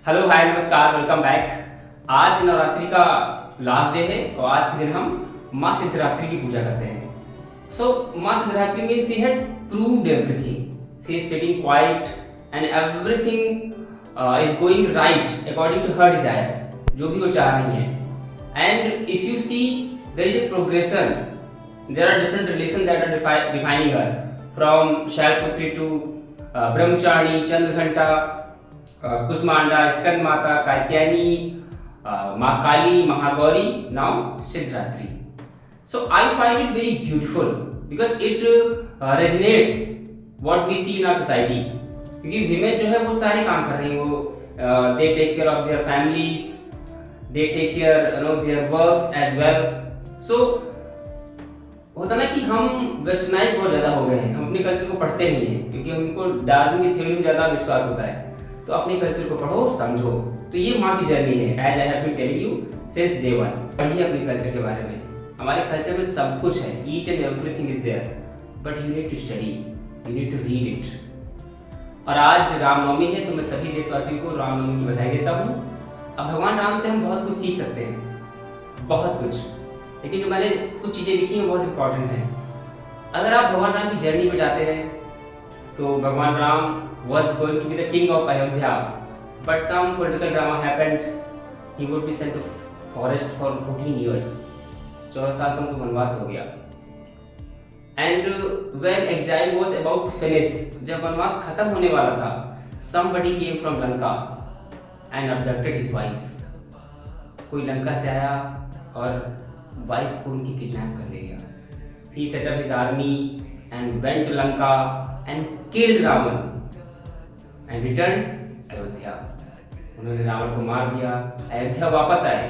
Hello hi नमस्कार welcome back. आज नवरात्रि का लास्ट डे है और आज के दिन हम माँ सिद्धरात्रि की पूजा करते हैं। माँ सिद्धरात्रि में she has proved everything. She is sitting quiet and everything is going right according to her desire, जो भी वो चाह रही हैं। And if you see there is a progression, there are different relation that are defining her from Shailputri to Brahmacharini, Chandraghanta, Kushmanda, Skanda Mata, Katyayani, माँ Kali, Mahagauri, now Siddhidatri. So I find it very beautiful because it resonates what we see in our society. क्योंकि women जो है वो सारे काम कर रही हैं, वो they take care of their families, they take care their works as well. So होता ना कि हम वेस्टर्नाइज बहुत ज़्यादा हो गए हैं, हम अपने कल्चर को पढ़ते नहीं हैं क्योंकि हमको डार्विन की थ्योरी में ज़्यादा विश्वास होता है। तो अपने कल्चर को पढ़ो, समझो। तो ये माँ की जर्नी है, as I have been telling you since day one. पढ़िए अपने कल्चर के बारे में। हमारे कल्चर में सब कुछ है, each and everything is there, but you need to study, you need to read it. और आज रामनवमी है, तो मैं सभी देशवासियों को रामनवमी की बधाई देता हूँ। अब भगवान राम से हम बहुत कुछ सीख सकते हैं, बहुत कुछ, लेकिन जो मैंने कुछ चीज़ें लिखी हैं बहुत इंपॉर्टेंट हैं। अगर आप भगवान राम की जर्नी पे जाते हैं तो भगवान Ram was going to be the king of Ayodhya, but some political drama happened. He would be sent to forest for 14 years. 14 साल का उनको वनवास हो गया। And when exile was about to finish, जब वनवास खत्म होने वाला था, somebody came from Lanka and abducted his wife. कोई लंका से आया और वाइफ को उनकी किडनैप कर ले गया। He set up his army and went to Lanka and killed Ravan. And return Ayodhya. उन्होंने रावण को मार दिया, अयोध्या वापस आए,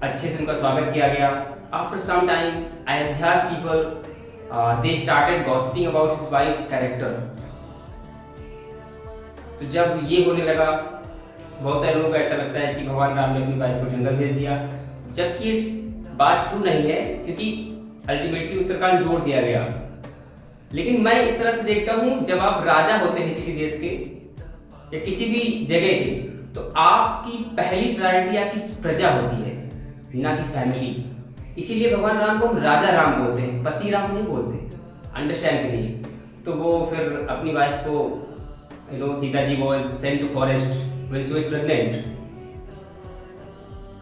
अच्छे से उनका स्वागत किया गया। आफ्टर सम टाइम अयोध्या's people they started gossiping about his wife's character. तो जब ये होने लगा, बहुत सारे लोगों को ऐसा लगता है कि भगवान राम ने अपनी वाइफ को जंगल भेज दिया, जबकि ये बात ट्रू नहीं है, क्योंकि अल्टीमेटली उत्तरकांड जोड़ दिया गया। लेकिन मैं इस तरह से देखता हूँ, जब आप राजा होते हैं किसी देश के या किसी भी जगह के, तो आपकी पहली प्रायोरिटी आपकी प्रजा होती है, ना कि फैमिली। इसीलिए भगवान राम को राजा राम बोलते हैं, पति राम नहीं बोलते, अंडरस्टैंड के लिए। तो वो फिर अपनी वाइफ को Sita ji was sent to forest when she was pregnant,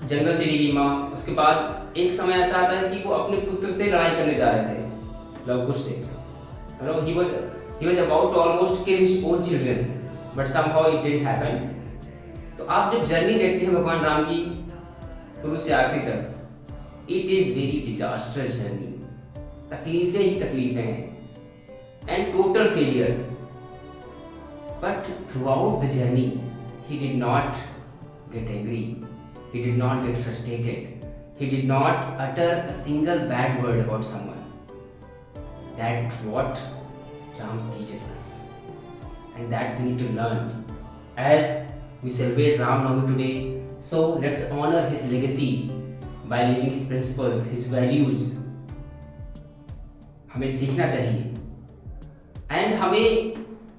जंगल चली गई माँ। उसके बाद एक समय ऐसा आता है कि वो अपने पुत्र से लड़ाई करने जा रहे थे, लवकुश से। He was about to almost kill his own children, but somehow it didn't happen. तो आप जब जर्नी देखते हैं भगवान राम की शुरू से आखिर तक, it is very disastrous journey. तकलीफें ही तकलीफें हैं and total failure. But throughout the journey, he did not get angry. He did not get frustrated. He did not utter a single bad word about someone. That's what Ram teaches us, and that we need to learn. As we celebrate Ram Navami today, so let's honor his legacy by living his principles, his values. हमें सीखना चाहिए। And हमें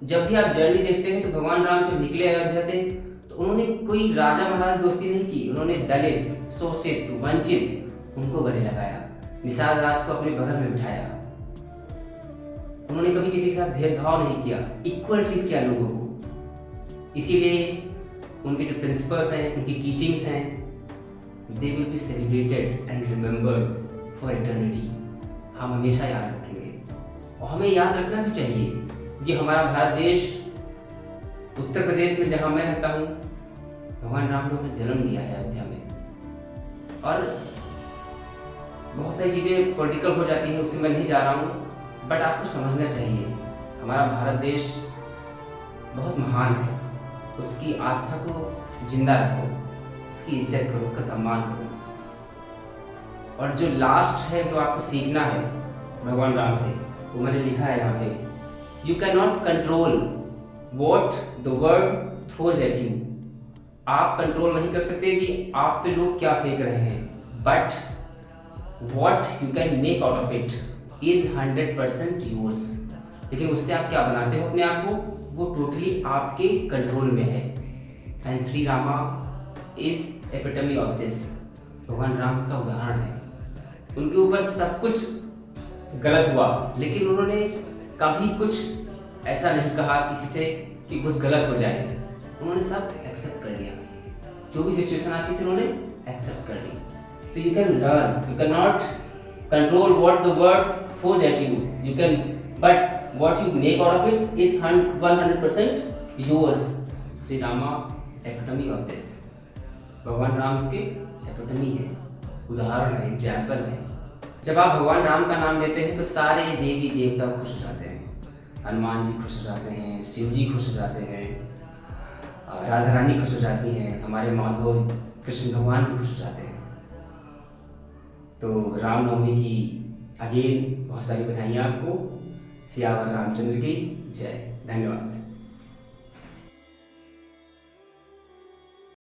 जब भी आप journey देखते हैं, तो भगवान राम जब निकले अयोध्या से, तो उन्होंने कोई राजा महाराज दोस्ती नहीं की, उन्होंने दलित, शोषित, वंचित, उनको गले लगाया, निषाद राज को अपने बगल में बिठाया। उन्होंने कभी किसी के साथ भेदभाव नहीं किया, इक्वल ट्रीट किया लोगों को। इसीलिए उनके जो प्रिंसिपल्स हैं, उनकी टीचिंग्स हैं, they will be celebrated and remembered for eternity. हम हमेशा याद रखेंगे, और हमें याद रखना भी चाहिए कि हमारा भारत देश, उत्तर प्रदेश में जहाँ मैं रहता हूँ, भगवान राम ने अपना जन्म लिया है अयोध्या में। और बहुत सारी चीज़ें पॉलिटिकल हो जाती हैं, उससे मैं नहीं जा रहा हूँ, बट आपको समझना चाहिए हमारा भारत देश बहुत महान है। उसकी आस्था को जिंदा रखो, उसकी इज्जत करो, उसका सम्मान करो। और जो लास्ट है, जो आपको सीखना है भगवान राम से, वो मैंने लिखा है यहाँ पे। You can not control what the world throws at you. आप कंट्रोल नहीं कर सकते कि आप पे लोग क्या फेंक रहे हैं, but what you can make out of it is 100% yours. लेकिन उससे आप क्या बनाते हो अपने आप को, वो टोटली आपके कंट्रोल में है। And Shri Rama is epitome of this. भगवान राम का उदाहरण है। उनके ऊपर सब कुछ गलत हुआ, लेकिन उन्होंने कभी कुछ ऐसा नहीं कहा किसी से कि कुछ गलत हो जाए। उन्होंने सब एक्सेप्ट कर लिया। जो भी सिचुएशन आती थी उन्होंने एक्सेप्ट कर ली। तो you can learn, you can not control what the world throws at you, you can, but what you make out of it is 100% yours. Shri Rama epitome of this. भगवान राम के एपिटमी है, उदाहरण है, एग्जाम्पल है। जब आप भगवान राम का नाम लेते हैं तो सारे देवी देवता खुश हो जाते हैं। हनुमान जी खुश हो जाते हैं, शिव जी खुश हो जाते हैं, राधा रानी खुश हो जाती हैं, हमारे माधव कृष्ण भगवान भी खुश हो जाते हैं। तो रामनवमी की अगेन बहुत सारी बधाइयाँ आपको। सियावर रामचंद्र की जय। धन्यवाद।